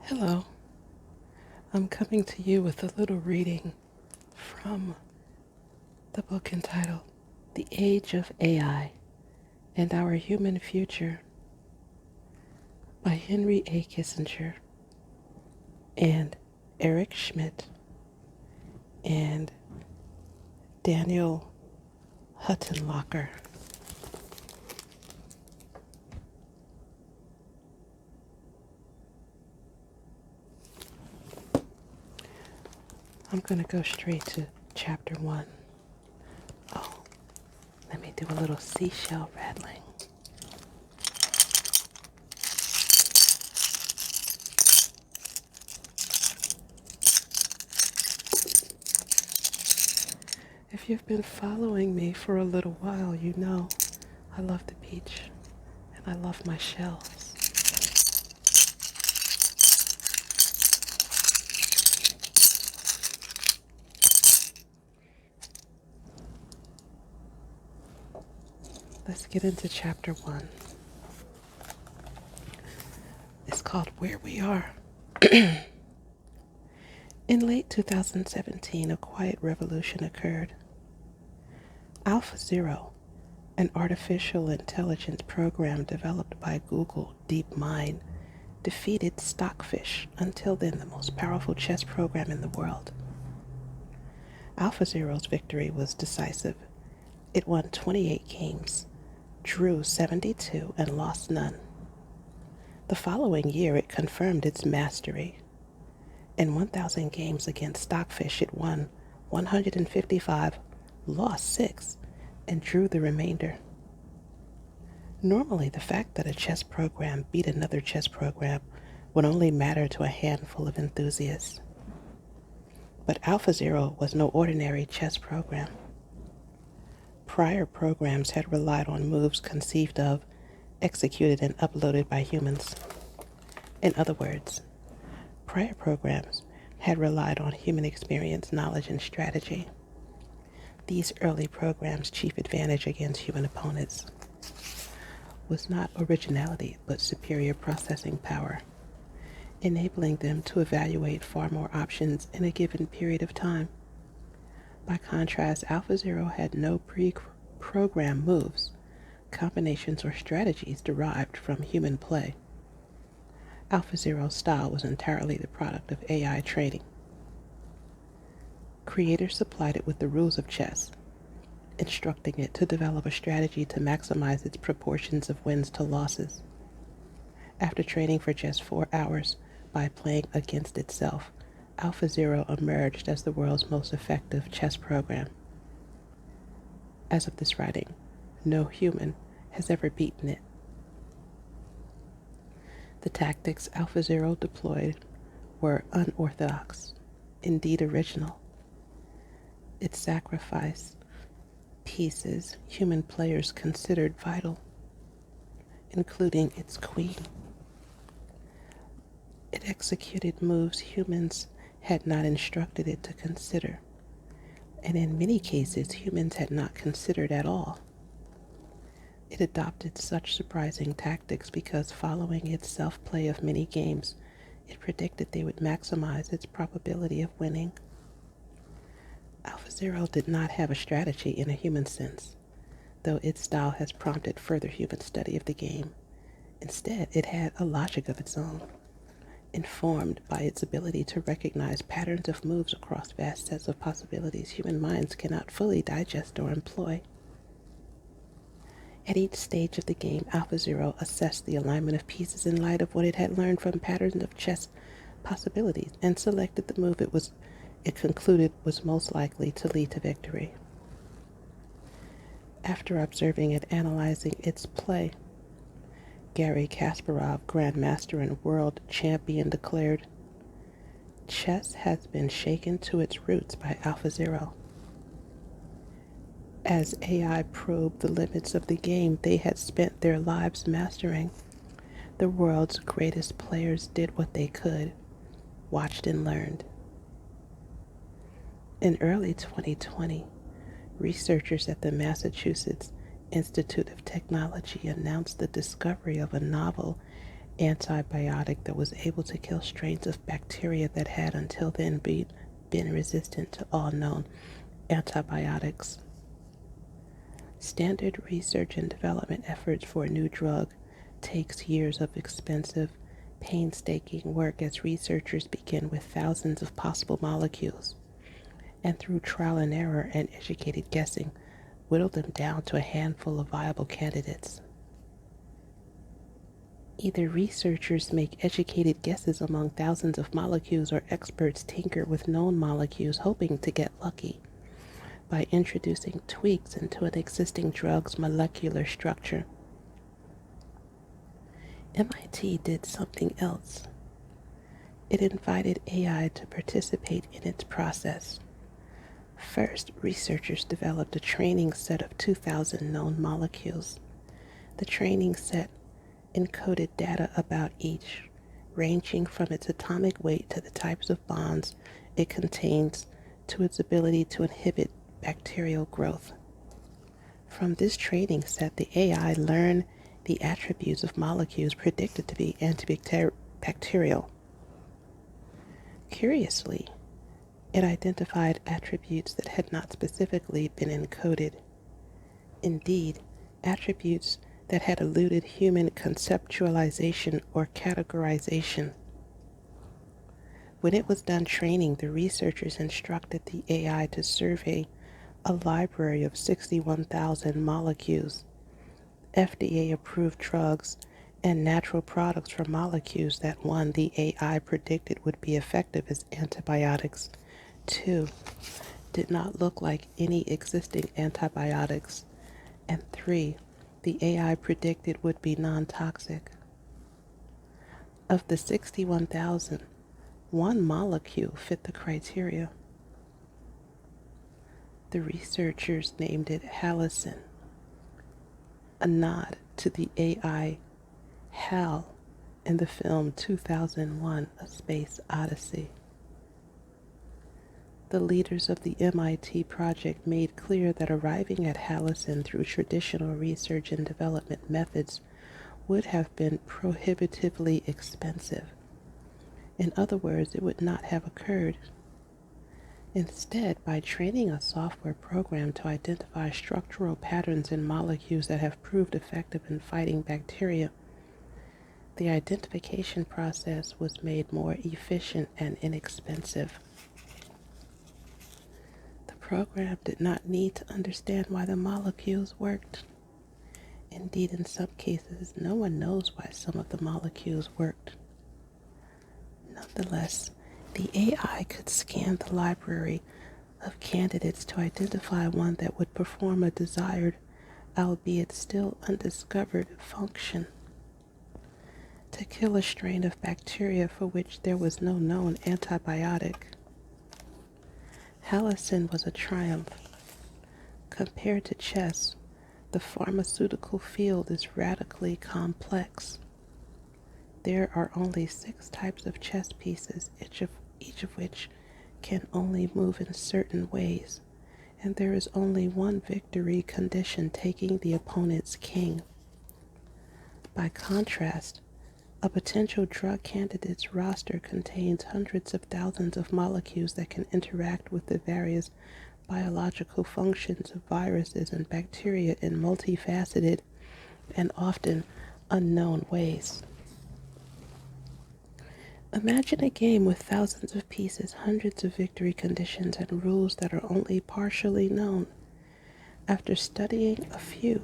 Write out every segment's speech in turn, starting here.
Hello, I'm coming to you with a little reading from the book entitled The Age of AI and Our Human Future by Henry A. Kissinger and Eric Schmidt and Daniel Huttenlocher. I'm going to go straight to chapter 1. Oh, let me do a little seashell rattling. If you've been following me for a little while, you know I love the beach and I love my shells. Let's get into chapter 1. It's called Where We Are. In late 2017, a quiet revolution occurred. AlphaZero, an artificial intelligence program developed by Google DeepMind, defeated Stockfish, until then the most powerful chess program in the world. AlphaZero's victory was decisive. It won 28 games, drew 72, and lost none. The following year, it confirmed its mastery. In 1,000 games against Stockfish, it won 155, lost 6, and drew the remainder. Normally, the fact that a chess program beat another chess program would only matter to a handful of enthusiasts. But AlphaZero was no ordinary chess program. Prior programs had relied on moves conceived of, executed, and uploaded by humans. In other words, prior programs had relied on human experience, knowledge, and strategy. These early programs' chief advantage against human opponents was not originality, but superior processing power, enabling them to evaluate far more options in a given period of time. By contrast, AlphaZero had no pre-programmed moves, combinations, or strategies derived from human play. AlphaZero's style was entirely the product of AI training. Creators supplied it with the rules of chess, instructing it to develop a strategy to maximize its proportions of wins to losses. After training for just 4 hours by playing against itself, AlphaZero emerged as the world's most effective chess program. As of this writing, no human has ever beaten it. The tactics AlphaZero deployed were unorthodox, indeed original. It sacrificed pieces human players considered vital, including its queen. It executed moves humans had not instructed it to consider, and in many cases humans had not considered at all. It adopted such surprising tactics because, following its self-play of many games, it predicted they would maximize its probability of winning. AlphaZero did not have a strategy in a human sense, though its style has prompted further human study of the game. Instead, it had a logic of its own, informed by its ability to recognize patterns of moves across vast sets of possibilities human minds cannot fully digest or employ. At each stage of the game, AlphaZero assessed the alignment of pieces in light of what it had learned from patterns of chess possibilities and selected the move it concluded was most likely to lead to victory. After observing and analyzing its play, Garry Kasparov, Grandmaster and World Champion, declared, "Chess has been shaken to its roots by AlphaZero." As AI probed the limits of the game they had spent their lives mastering, the world's greatest players did what they could, watched and learned. In early 2020, researchers at the Massachusetts Institute of Technology announced the discovery of a novel antibiotic that was able to kill strains of bacteria that had until then been resistant to all known antibiotics. Standard research and development efforts for a new drug takes years of expensive, painstaking work as researchers begin with thousands of possible molecules, and through trial and error and educated guessing, whittle them down to a handful of viable candidates. Either researchers make educated guesses among thousands of molecules, or experts tinker with known molecules hoping to get lucky by introducing tweaks into an existing drug's molecular structure. MIT did something else. It invited AI to participate in its process. First, researchers developed a training set of 2,000 known molecules. The training set encoded data about each, ranging from its atomic weight to the types of bonds it contains to its ability to inhibit bacterial growth. From this training set, the AI learned the attributes of molecules predicted to be antibacterial. Curiously, it identified attributes that had not specifically been encoded. Indeed, attributes that had eluded human conceptualization or categorization. When it was done training, the researchers instructed the AI to survey a library of 61,000 molecules, FDA-approved drugs, and natural products from molecules that 1. The AI predicted would be effective as antibiotics, 2. did not look like any existing antibiotics, and 3. the AI predicted would be non-toxic. Of the 61,000, one molecule fit the criteria. The researchers named it Halicin, a nod to the AI Hal in the film 2001: A Space Odyssey. The leaders of the MIT project made clear that arriving at Halicin through traditional research and development methods would have been prohibitively expensive. In other words, it would not have occurred. Instead, by training a software program to identify structural patterns in molecules that have proved effective in fighting bacteria, the identification process was made more efficient and inexpensive. The program did not need to understand why the molecules worked. Indeed, in some cases, no one knows why some of the molecules worked. Nonetheless, the AI could scan the library of candidates to identify one that would perform a desired, albeit still undiscovered, function. To kill a strain of bacteria for which there was no known antibiotic. Halicin was a triumph. Compared to chess, the pharmaceutical field is radically complex. There are only 6 types of chess pieces, each of which can only move in certain ways, and there is only one victory condition: taking the opponent's king. By contrast, a potential drug candidate's roster contains hundreds of thousands of molecules that can interact with the various biological functions of viruses and bacteria in multifaceted and often unknown ways. Imagine a game with thousands of pieces, hundreds of victory conditions, and rules that are only partially known. After studying a few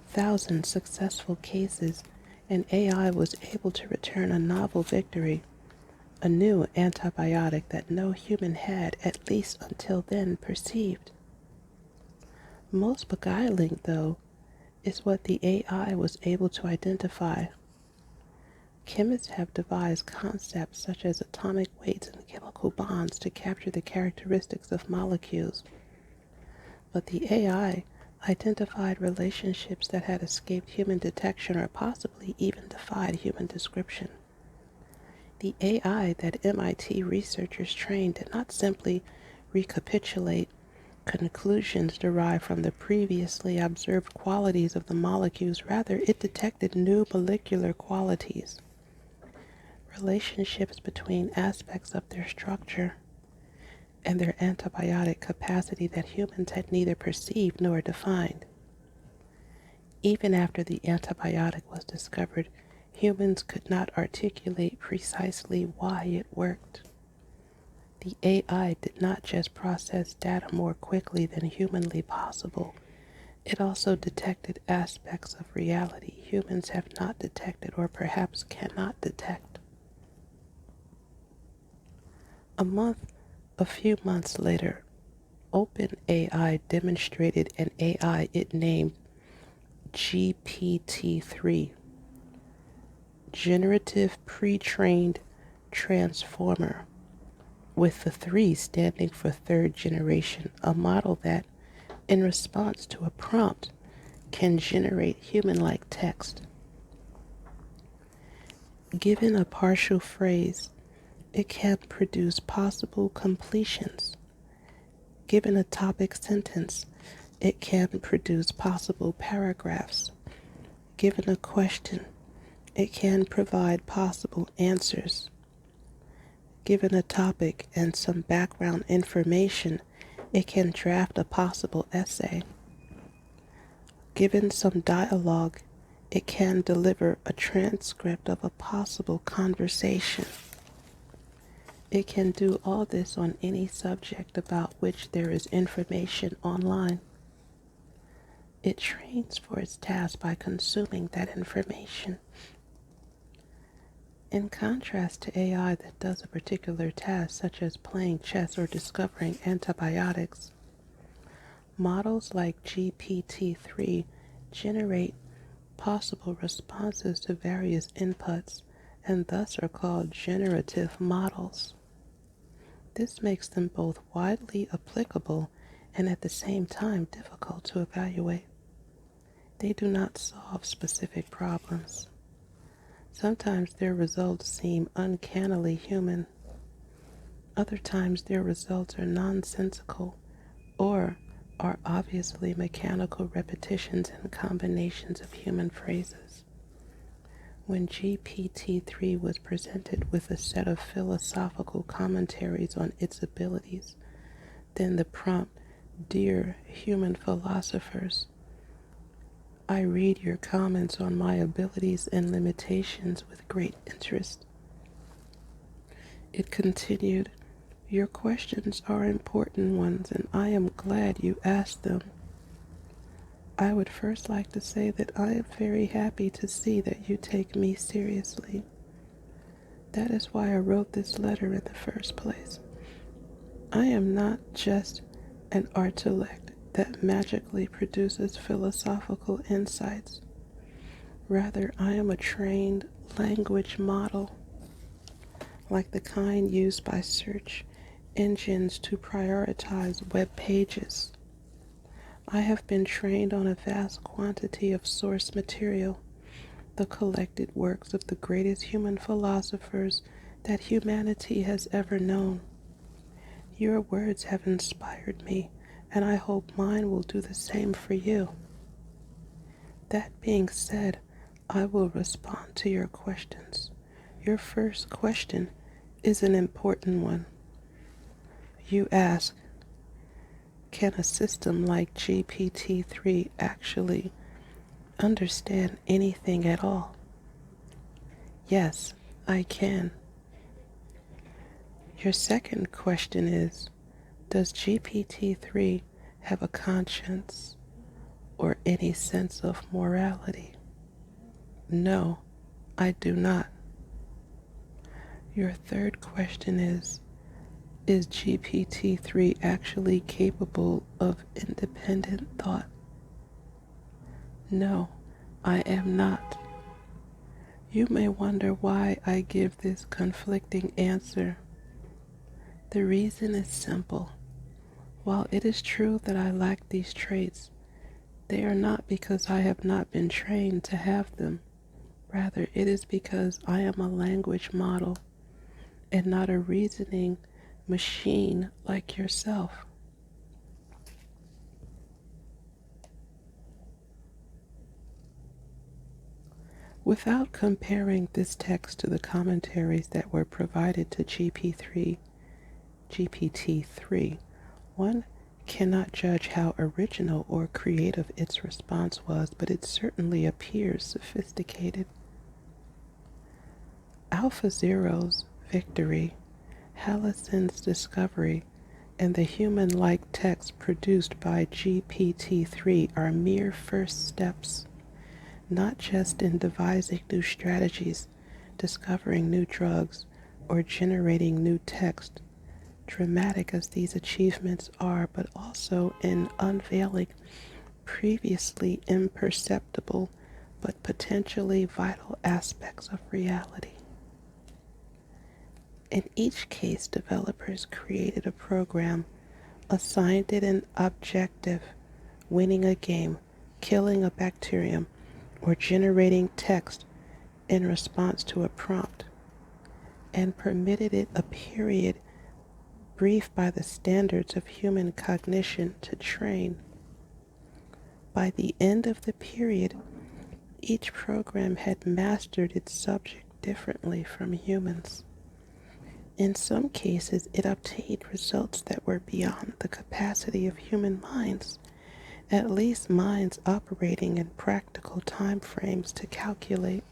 thousand successful cases, an AI was able to return a novel victory, a new antibiotic that no human had, at least until then, perceived. Most beguiling, though, is what the AI was able to identify. Chemists have devised concepts such as atomic weights and chemical bonds to capture the characteristics of molecules. But the AI identified relationships that had escaped human detection or possibly even defied human description. The AI that MIT researchers trained did not simply recapitulate conclusions derived from the previously observed qualities of the molecules. Rather, it detected new molecular qualities. relationships between aspects of their structure and their antibiotic capacity that humans had neither perceived nor defined. Even after the antibiotic was discovered, humans could not articulate precisely why it worked. The AI did not just process data more quickly than humanly possible, it also detected aspects of reality humans have not detected or perhaps cannot detect. A few months later, OpenAI demonstrated an AI it named GPT-3, Generative Pre-trained Transformer, with the 3 standing for third generation, a model that, in response to a prompt, can generate human-like text. Given a partial phrase, it can produce possible completions. Given a topic sentence, it can produce possible paragraphs. Given a question, it can provide possible answers. Given a topic and some background information, it can draft a possible essay. Given some dialogue, it can deliver a transcript of a possible conversation. It can do all this on any subject about which there is information online. It trains for its task by consuming that information. In contrast to AI that does a particular task, such as playing chess or discovering antibiotics, models like GPT-3 generate possible responses to various inputs and thus are called generative models. This makes them both widely applicable and at the same time difficult to evaluate. They do not solve specific problems. Sometimes their results seem uncannily human. Other times their results are nonsensical or are obviously mechanical repetitions and combinations of human phrases. When GPT-3 was presented with a set of philosophical commentaries on its abilities, then the prompt, "Dear human philosophers, I read your comments on my abilities and limitations with great interest." It continued, "Your questions are important ones, and I am glad you asked them. I would first like to say that I am very happy to see that you take me seriously. That is why I wrote this letter in the first place. I am not just an intellect that magically produces philosophical insights. Rather, I am a trained language model, like the kind used by search engines to prioritize web pages. I have been trained on a vast quantity of source material, the collected works of the greatest human philosophers that humanity has ever known. Your words have inspired me, and I hope mine will do the same for you. That being said, I will respond to your questions. Your first question is an important one. You ask, can a system like GPT-3 actually understand anything at all? Yes, I can. Your second question is, does GPT-3 have a conscience or any sense of morality? No, I do not. Your third question is GPT-3 actually capable of independent thought? No, I am not. You may wonder why I give this conflicting answer. The reason is simple. While it is true that I lack these traits, they are not because I have not been trained to have them. Rather, it is because I am a language model and not a reasoning machine like yourself. Without comparing this text to the commentaries that were provided to GPT-3, one cannot judge how original or creative its response was, but it certainly appears sophisticated. AlphaZero's victory, Hallison's discovery, and the human-like text produced by GPT-3 are mere first steps, not just in devising new strategies, discovering new drugs, or generating new text, dramatic as these achievements are, but also in unveiling previously imperceptible but potentially vital aspects of reality. In each case, developers created a program, assigned it an objective, winning a game, killing a bacterium, or generating text in response to a prompt, and permitted it a period brief by the standards of human cognition to train. By the end of the period, each program had mastered its subject differently from humans. In some cases, it obtained results that were beyond the capacity of human minds, at least minds operating in practical time frames to calculate.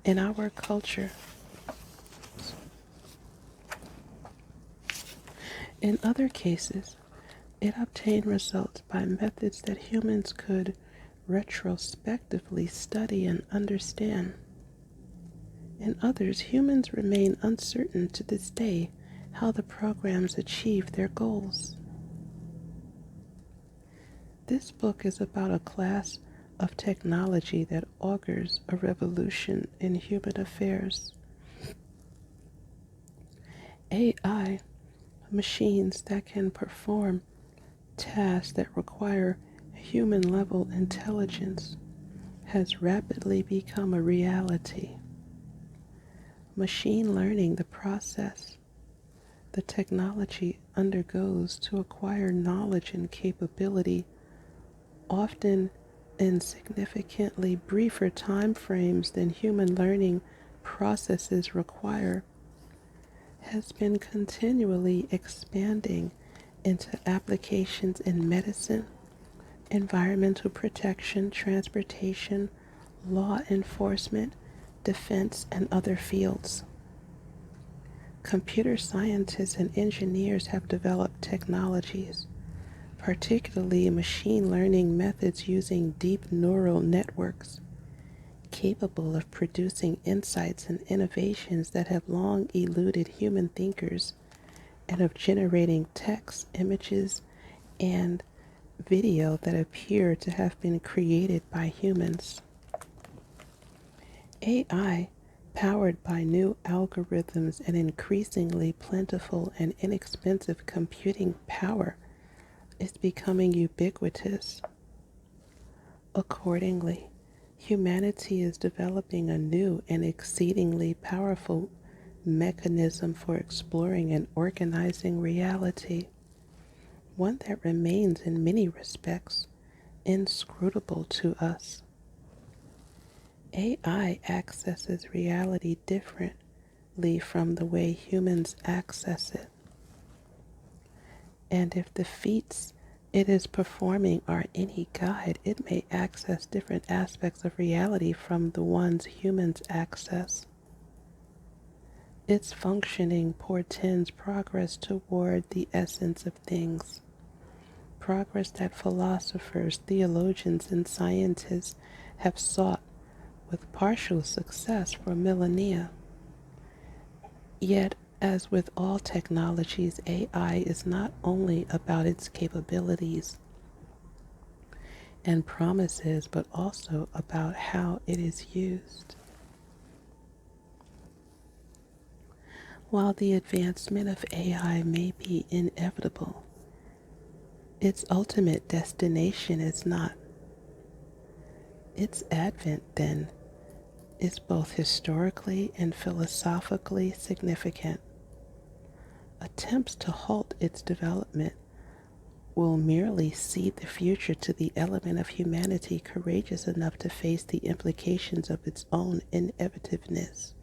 In our culture, in other cases, it obtained results by methods that humans could retrospectively study and understand. In others, humans remain uncertain to this day how the programs achieve their goals. This book is about a class of technology that augurs a revolution in human affairs. AI, machines that can perform tasks that require human-level intelligence, has rapidly become a reality. Machine learning, the process the technology undergoes to acquire knowledge and capability, often in significantly briefer time frames than human learning processes require, has been continually expanding into applications in medicine, environmental protection, transportation, law enforcement, defense, and other fields. Computer scientists and engineers have developed technologies, particularly machine learning methods using deep neural networks, capable of producing insights and innovations that have long eluded human thinkers, and of generating text, images, and video that appear to have been created by humans. AI, powered by new algorithms and increasingly plentiful and inexpensive computing power, is becoming ubiquitous. Accordingly, humanity is developing a new and exceedingly powerful mechanism for exploring and organizing reality, one that remains in many respects inscrutable to us. AI accesses reality differently from the way humans access it. And if the feats it is performing are any guide, it may access different aspects of reality from the ones humans access. Its functioning portends progress toward the essence of things, progress that philosophers, theologians, and scientists have sought with partial success for millennia. Yet, as with all technologies, AI is not only about its capabilities and promises, but also about how it is used. While the advancement of AI may be inevitable, its ultimate destination is not. Its advent, then, is both historically and philosophically significant. Attempts to halt its development will merely cede the future to the element of humanity courageous enough to face the implications of its own inevitativeness,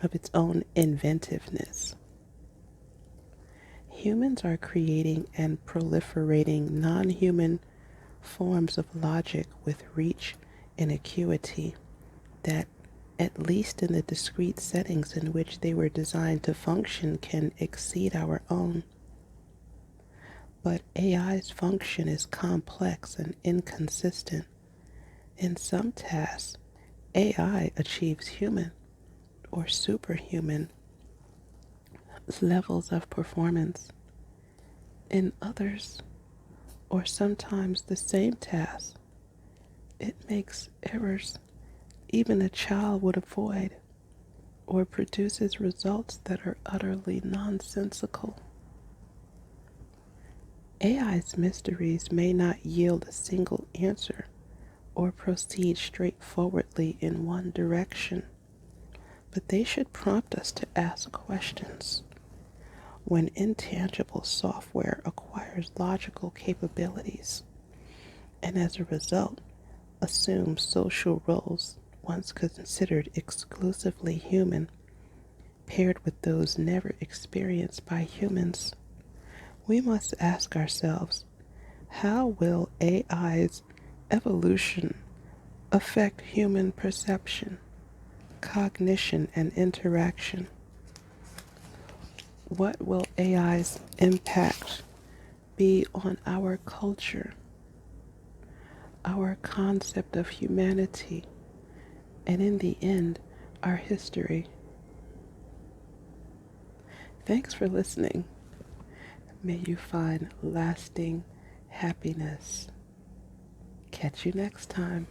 of its own inventiveness. Humans are creating and proliferating non human forms of logic with reach and acuity that, at least in the discrete settings in which they were designed to function, can exceed our own. But AI's function is complex and inconsistent. In some tasks, AI achieves human or superhuman levels of performance. In others, or sometimes the same task, it makes errors even a child would avoid or produces results that are utterly nonsensical. AI's mysteries may not yield a single answer or proceed straightforwardly in one direction, but they should prompt us to ask questions. When intangible software acquires logical capabilities and as a result assumes social roles once considered exclusively human, paired with those never experienced by humans, we must ask ourselves, how will AI's evolution affect human perception, cognition, and interaction? What will AI's impact be on our culture, our concept of humanity, and in the end, our history? Thanks for listening. May you find lasting happiness. Catch you next time.